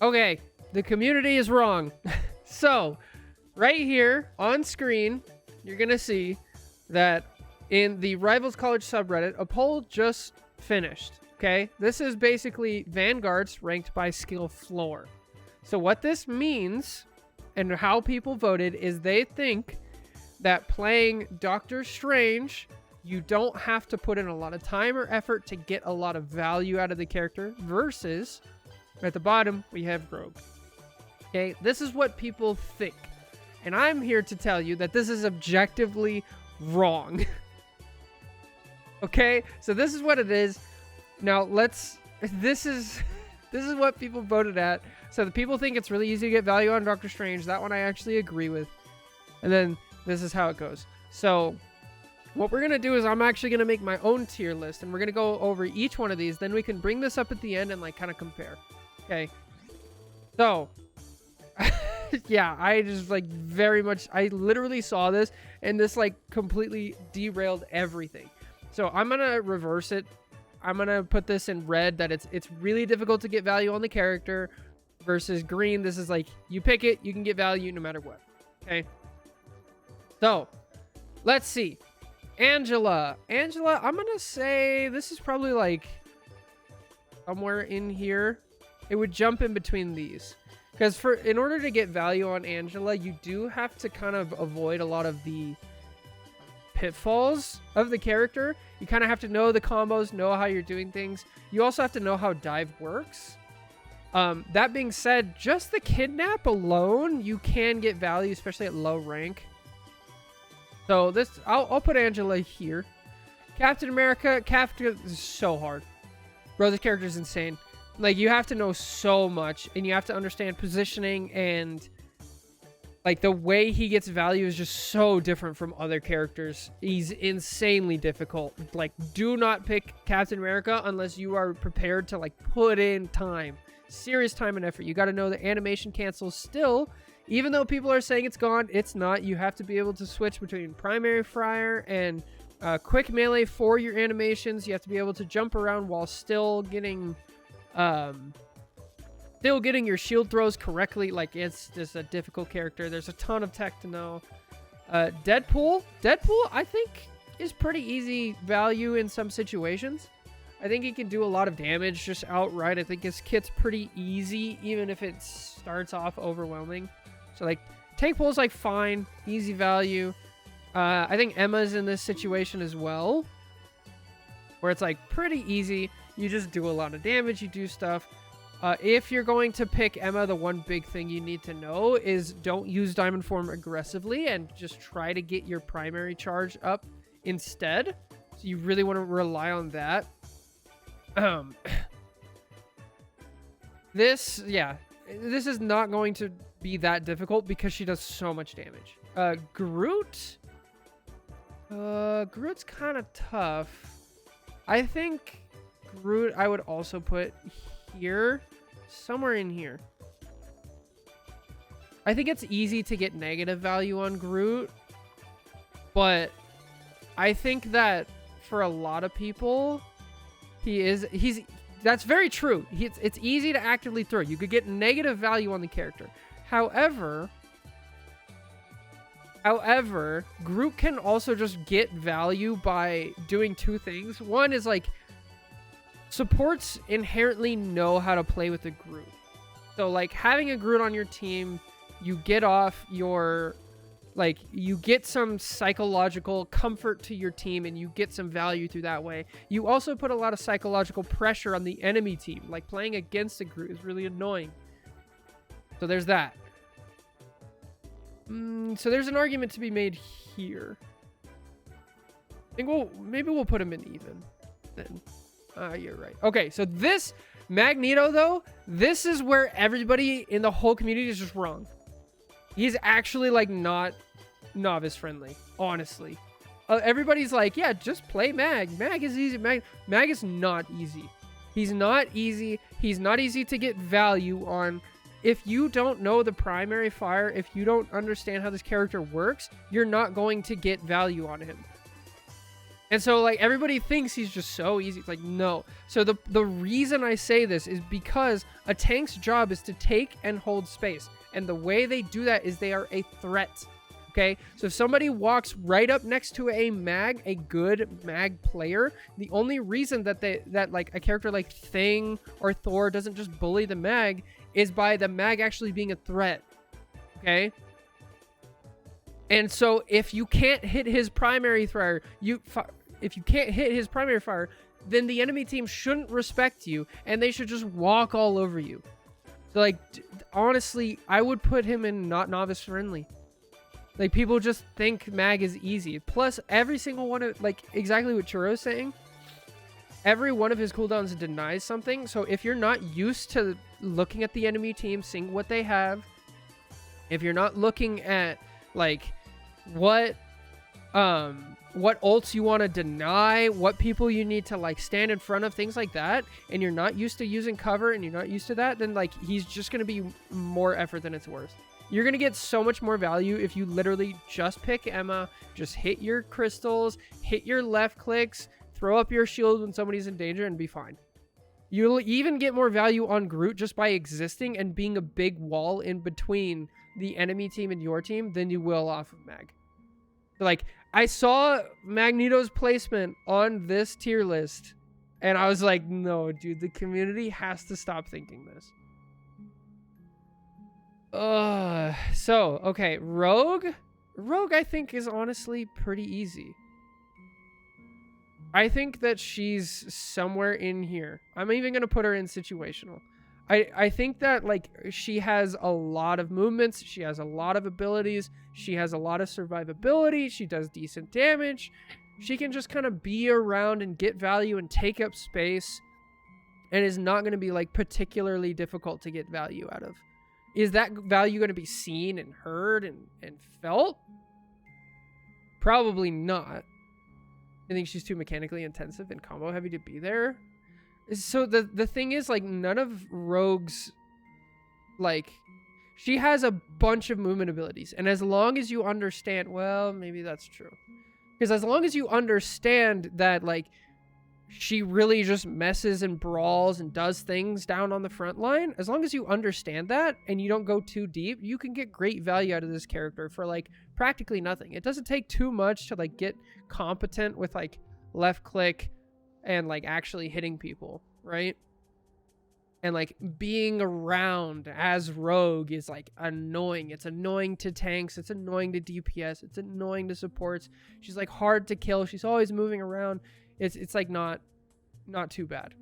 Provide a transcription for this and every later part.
Okay, the community is wrong. So, right here on screen, you're going to see that in the Rivals College subreddit, a poll just finished. Okay, this is basically Vanguards ranked by skill floor. So what this means and how people voted is they think that playing Doctor Strange, you don't have to put in a lot of time or effort to get a lot of value out of the character, versus at the bottom we have Rogue. Okay, this is what people think. And I'm here to tell you that this is objectively wrong. Okay, so this is what it is. Now this is what people voted at. So the people think it's really easy to get value on Doctor Strange. That one I actually agree with. And then this is how it goes. So what we're going to do is I'm actually going to make my own tier list, and we're going to go over each one of these. Then we can bring this up at the end and like kind of compare. Okay. So yeah, I just like very much, I literally saw this and this like completely derailed everything. So I'm going to reverse it. I'm going to put this in red, that it's really difficult to get value on the character, versus green. This is like, you pick it, you can get value no matter what. Okay. So let's see. Angela, I'm going to say this is probably like somewhere in here. It would jump in between these. Because in order to get value on Angela, you do have to kind of avoid a lot of the pitfalls of the character. You kind of have to know the combos, know how you're doing things. You also have to know how dive works. That being said, just the kidnap alone, you can get value, especially at low rank. So this, I'll put Angela here. Captain America is so hard. Bro, this character is insane. Like, you have to know so much, and you have to understand positioning, and like the way he gets value is just so different from other characters. He's insanely difficult. Like, do not pick Captain America unless you are prepared to like put in time, serious time and effort. You got to know the animation cancels still, even though people are saying it's gone, it's not. You have to be able to switch between primary fire and quick melee for your animations. You have to be able to jump around while still getting your shield throws correctly. Like, it's just a difficult character. There's a ton of tech to know. Deadpool I think is pretty easy value in some situations. I think he can do a lot of damage just outright. I think his kit's pretty easy, even if it starts off overwhelming. So like, tank pool's like fine, easy value. I think Emma's in this situation as well, where it's like pretty easy. You just do a lot of damage, you do stuff. If you're going to pick Emma, the one big thing you need to know is don't use Diamond Form aggressively, and just try to get your primary charge up instead. So you really want to rely on that. This is not going to be that difficult because she does so much damage. Groot's kind of tough. I think Groot I would also put here, somewhere in here. I think it's easy to get negative value on Groot, but I think that for a lot of people, that's very true. It's easy to actively throw. You could get negative value on the character. However, Groot can also just get value by doing two things. One is like, supports inherently know how to play with a Groot. So like, having a Groot on your team, you get off your, like, you get some psychological comfort to your team, and you get some value through that way. You also put a lot of psychological pressure on the enemy team. Like, playing against a Groot is really annoying. So there's that. So there's an argument to be made here. I think maybe we'll put him in even then. You're right. Okay, so this Magneto, though, this is where everybody in the whole community is just wrong. He's actually like not novice friendly, honestly. Everybody's like, yeah, just play Mag. Mag is easy. Mag is not easy. He's not easy. He's not easy to get value on. If you don't know the primary fire, if you don't understand how this character works, you're not going to get value on him. And so like everybody thinks he's just so easy. It's like, no. So the reason I say this is because a tank's job is to take and hold space. And the way they do that is they are a threat. Okay? So if somebody walks right up next to a mag, a good mag player, the only reason that like a character like Thing or Thor doesn't just bully the mag is by the mag actually being a threat. Okay? And so if you can't hit his primary fire, if you can't hit his primary fire, then the enemy team shouldn't respect you and they should just walk all over you. So like, honestly, I would put him in not novice friendly. Like, people just think mag is easy. Plus, every single one of, like, exactly what Churo's saying, every one of his cooldowns denies something. So if you're not used to looking at the enemy team, seeing what they have, if you're not looking at, like, what ults you want to deny, what people you need to like stand in front of, things like that, and you're not used to using cover and you're not used to that, then like he's just going to be more effort than it's worth. You're going to get so much more value if you literally just pick Emma, just hit your crystals, hit your left clicks, throw up your shield when somebody's in danger, and be fine. You'll even get more value on Groot just by existing and being a big wall in between the enemy team and your team than you will off of Mag. Like, I saw Magneto's placement on this tier list, and I was like, no, dude, the community has to stop thinking this. So, okay, Rogue, I think, is honestly pretty easy. I think that she's somewhere in here. I'm even going to put her in situational. I think that, like, she has a lot of movements. She has a lot of abilities. She has a lot of survivability. She does decent damage. She can just kind of be around and get value and take up space, and is not going to be, like, particularly difficult to get value out of. Is that value going to be seen and heard and felt? Probably not. I think she's too mechanically intensive and combo heavy to be there. So the thing is, like, none of Rogue's, like, she has a bunch of movement abilities. And as long as you understand, well, maybe that's true. Because as long as you understand that, like, she really just messes and brawls and does things down on the front line, as long as you understand that and you don't go too deep, you can get great value out of this character for, like, practically nothing. It doesn't take too much to, like, get competent with, like, left click and, like, actually hitting people, right? And, like, being around as Rogue is, like, annoying. It's annoying to tanks. It's annoying to DPS. It's annoying to supports. She's, like, hard to kill. She's always moving around. It's like, not too bad.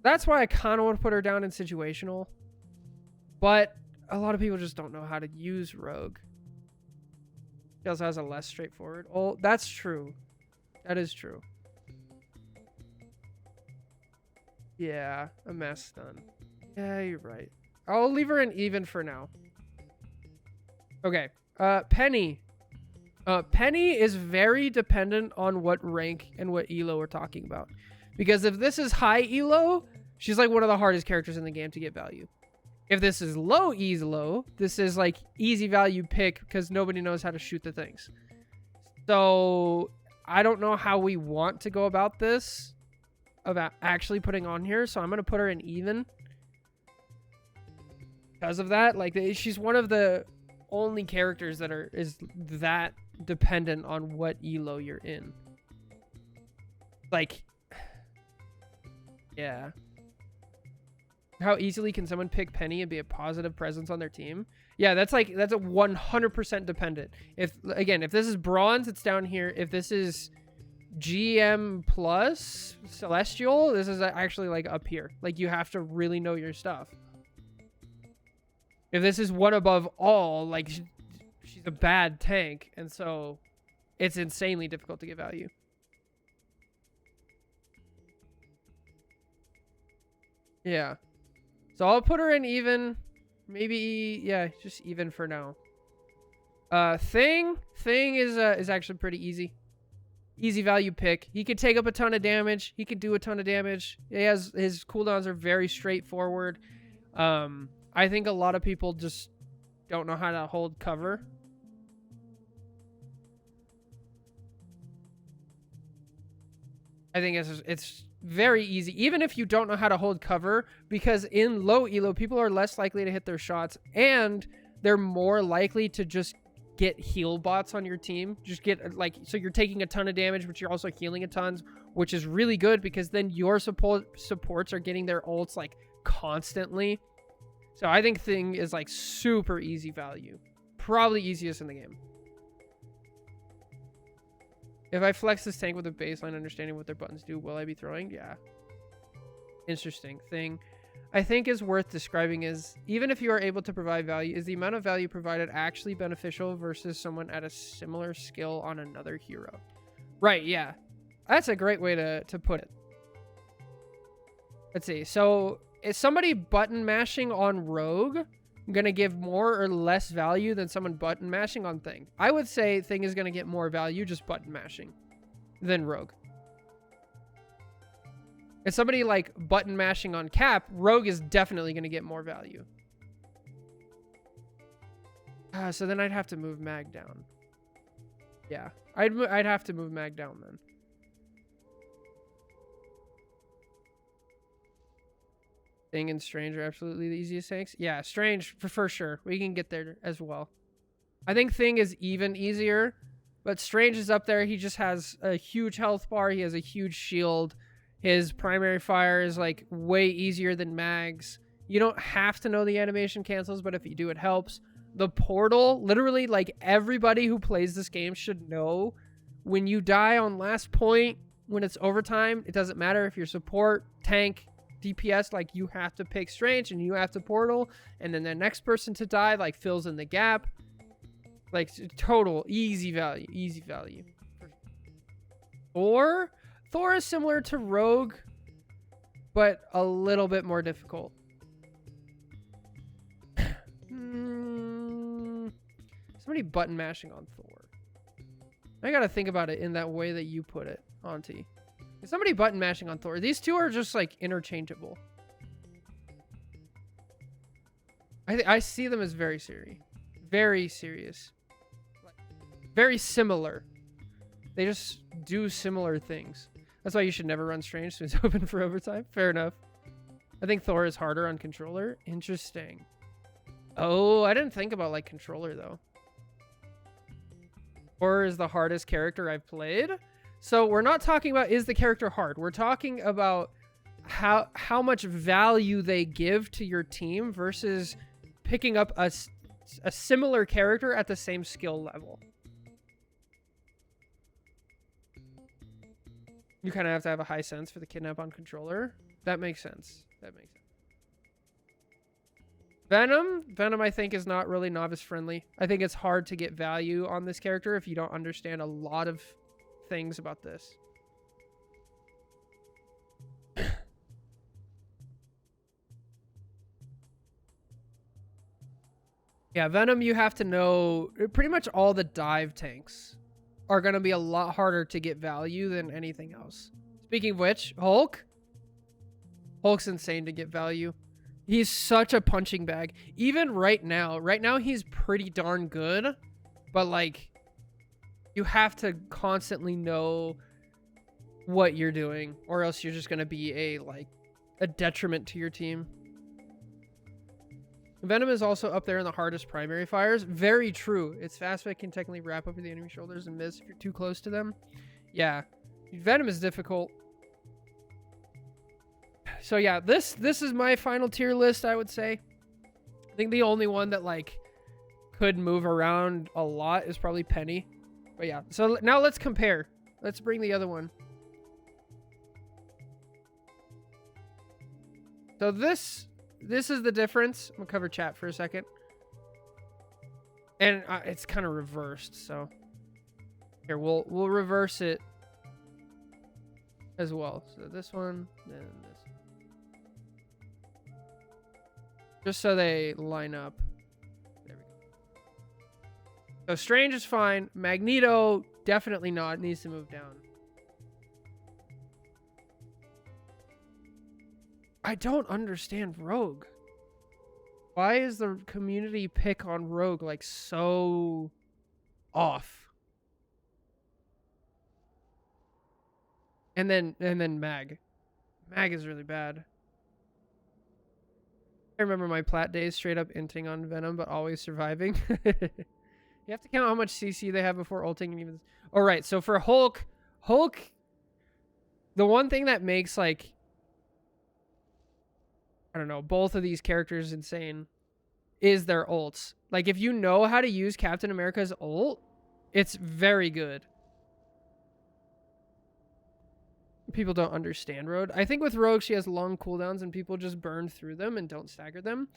That's why I kind of want to put her down in situational. But a lot of people just don't know how to use Rogue. She also has a less straightforward. Oh, that's true. That is true. Yeah, a mass stun. Yeah, you're right. I'll leave her in even for now. Okay. Penny. Penny is very dependent on what rank and what elo we're talking about. Because if this is high elo, she's like one of the hardest characters in the game to get value. If this is low elo, this is like easy value pick because nobody knows how to shoot the things. So I don't know how we want to go about this, about actually putting on here. So I'm going to put her in even. Because of that, like, she's one of the only characters that is that dependent on what elo you're in. Like, yeah. How easily can someone pick Penny and be a positive presence on their team? Yeah, that's a 100% dependent. If this is bronze, it's down here. If this is GM plus celestial, this is actually like up here. Like, you have to really know your stuff. If this is one above all, like, she's a bad tank, and so it's insanely difficult to get value. Yeah. So I'll put her in even. Maybe, yeah, just even for now. Thing is actually pretty easy. Easy value pick. He could take up a ton of damage. He could do a ton of damage. His cooldowns are very straightforward. I think a lot of people just don't know how to hold cover. I think it's very easy, even if you don't know how to hold cover, because in low elo, people are less likely to hit their shots, and they're more likely to just get heal bots on your team. Just get, like, so you're taking a ton of damage, but you're also healing a ton, which is really good, because then your supports are getting their ults, like, constantly. So I think Thing is, like, super easy value. Probably easiest in the game. If I flex this tank with a baseline understanding what their buttons do, will I be throwing? Yeah. Interesting thing. I think is worth describing is, even if you are able to provide value, is the amount of value provided actually beneficial versus someone at a similar skill on another hero? Right, yeah. That's a great way to put it. Let's see. So, is somebody button mashing on Rogue gonna give more or less value than someone button mashing on Thing? I would say Thing is gonna get more value just button mashing than Rogue. If somebody like button mashing on Cap, Rogue is definitely gonna get more value. So then I'd have to move Mag down. Yeah, I'd have to move Mag down then. Thing and Strange are absolutely the easiest tanks. Yeah, Strange for sure. We can get there as well. I think Thing is even easier, but Strange is up there. He just has a huge health bar. He has a huge shield. His primary fire is like way easier than Mag's. You don't have to know the animation cancels, but if you do, it helps. The portal, literally, like, everybody who plays this game should know when you die on last point, when it's overtime, it doesn't matter if you're support, tank, DPS, like, you have to pick Strange and you have to portal, and then the next person to die, like, fills in the gap. Like, total easy value. Or Thor is similar to Rogue, but a little bit more difficult. Somebody button mashing on Thor. I gotta think about it in that way that you put it, Auntie. Somebody button mashing on Thor. These two are just, like, interchangeable. I see them as very serious. Very serious. Very similar. They just do similar things. That's why you should never run Strange, so it's open for overtime. Fair enough. I think Thor is harder on controller. Interesting. Oh, I didn't think about, like, controller, though. Thor is the hardest character I've played. So we're not talking about is the character hard. We're talking about how much value they give to your team versus picking up a similar character at the same skill level. You kind of have to have a high sense for the kidnap on controller. That makes sense. Venom, I think, is not really novice friendly. I think it's hard to get value on this character if you don't understand a lot of things about this. Yeah, Venom, you have to know pretty much all the dive tanks are going to be a lot harder to get value than anything else. Speaking of which, Hulk's insane to get value. He's such a punching bag. Even right now he's pretty darn good, but, like, you have to constantly know what you're doing, or else you're just going to be a detriment to your team. Venom is also up there in the hardest primary fires. Very true. It's fast, but can technically wrap up the enemy shoulders and miss if you're too close to them. Yeah. Venom is difficult. So yeah, this is my final tier list, I would say. I think the only one that, like, could move around a lot is probably Penny. But yeah, so now let's compare. Let's bring the other one. So this is the difference. I'm gonna cover chat for a second. And it's kind of reversed, so here we'll reverse it as well. So this one, then this. Just so they line up. There we go. So Strange is fine. Magneto, definitely not. Needs to move down. I don't understand Rogue. Why is the community pick on Rogue, like, so off? And then Mag. Mag is really bad. I remember my plat days straight up inting on Venom, but always surviving. You have to count how much CC they have before ulting and even... Oh, right. So for Hulk, the one thing that makes, like, I don't know, both of these characters insane is their ults. Like, if you know how to use Captain America's ult, it's very good. People don't understand Rogue. I think with Rogue, she has long cooldowns and people just burn through them and don't stagger them.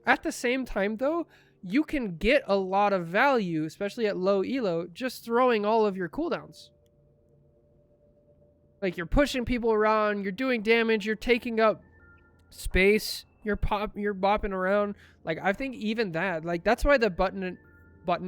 At the same time, though, you can get a lot of value, especially at low elo, just throwing all of your cooldowns. Like, you're pushing people around, you're doing damage, you're taking up space, you're bopping around. Like, I think even that, like, that's why the button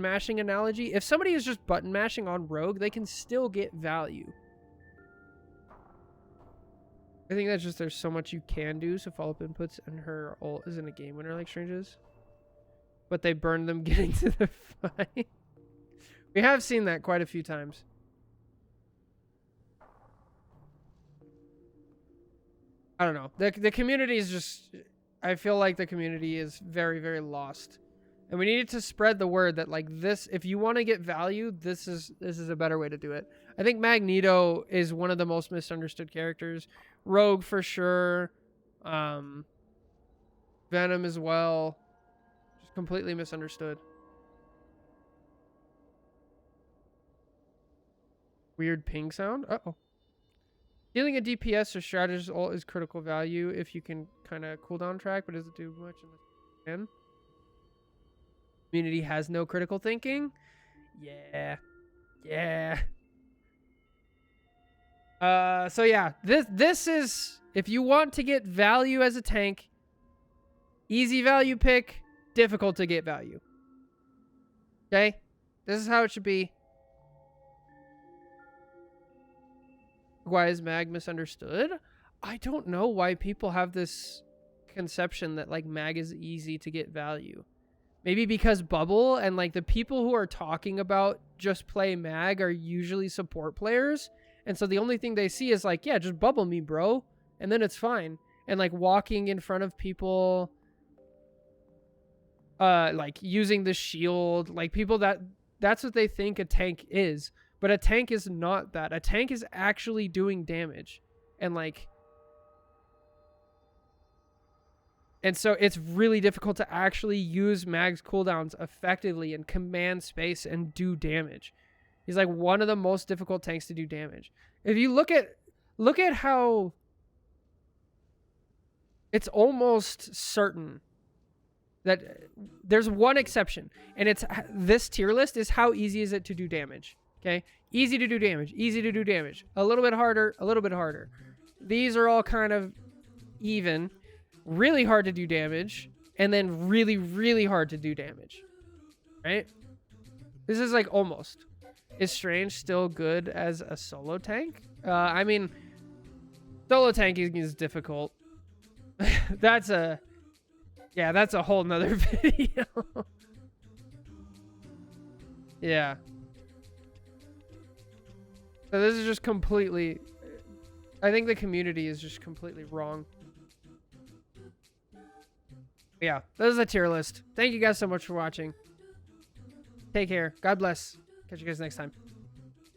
mashing analogy, if somebody is just button mashing on Rogue, they can still get value. I think that's just, there's so much you can do, so follow-up inputs and her ult isn't a game winner like Strange is. But they burned them getting to the fight. We have seen that quite a few times. I don't know. The community is just... I feel like the community is very, very lost. And we needed to spread the word that, like, this... If you want to get value, this is a better way to do it. I think Magneto is one of the most misunderstood characters. Rogue for sure. Venom as well. Just completely misunderstood. Weird ping sound. Uh-oh. Dealing a DPS or strategist ult is critical value if you can kind of cooldown track, but does it do much unless you can? Community has no critical thinking. Yeah. Yeah. So yeah, this is, if you want to get value as a tank, easy value pick, difficult to get value. Okay? This is how it should be. Why is Mag misunderstood? I don't know why people have this conception that, like, Mag is easy to get value. Maybe because Bubble and, like, the people who are talking about just play Mag are usually support players. And so the only thing they see is, like, yeah, just bubble me, bro. And then it's fine. And, like, walking in front of people, like, using the shield, like, people that's what they think a tank is. But a tank is not that. A tank is actually doing damage. And, like... And so it's really difficult to actually use Mag's cooldowns effectively and command space and do damage. He's, like, one of the most difficult tanks to do damage. If you look at how... It's almost certain that there's one exception. And it's this tier list is how easy is it to do damage. Okay, easy to do damage, easy to do damage. A little bit harder, a little bit harder. These are all kind of even. Really hard to do damage, and then really, really hard to do damage. Right? This is like almost. Is Strange still good as a solo tank? I mean, solo tanking is difficult. That's a whole nother video. Yeah. So this is just completely... I think the community is just completely wrong. Yeah, this is a tier list. Thank you guys so much for watching. Take care. God bless. Catch you guys next time.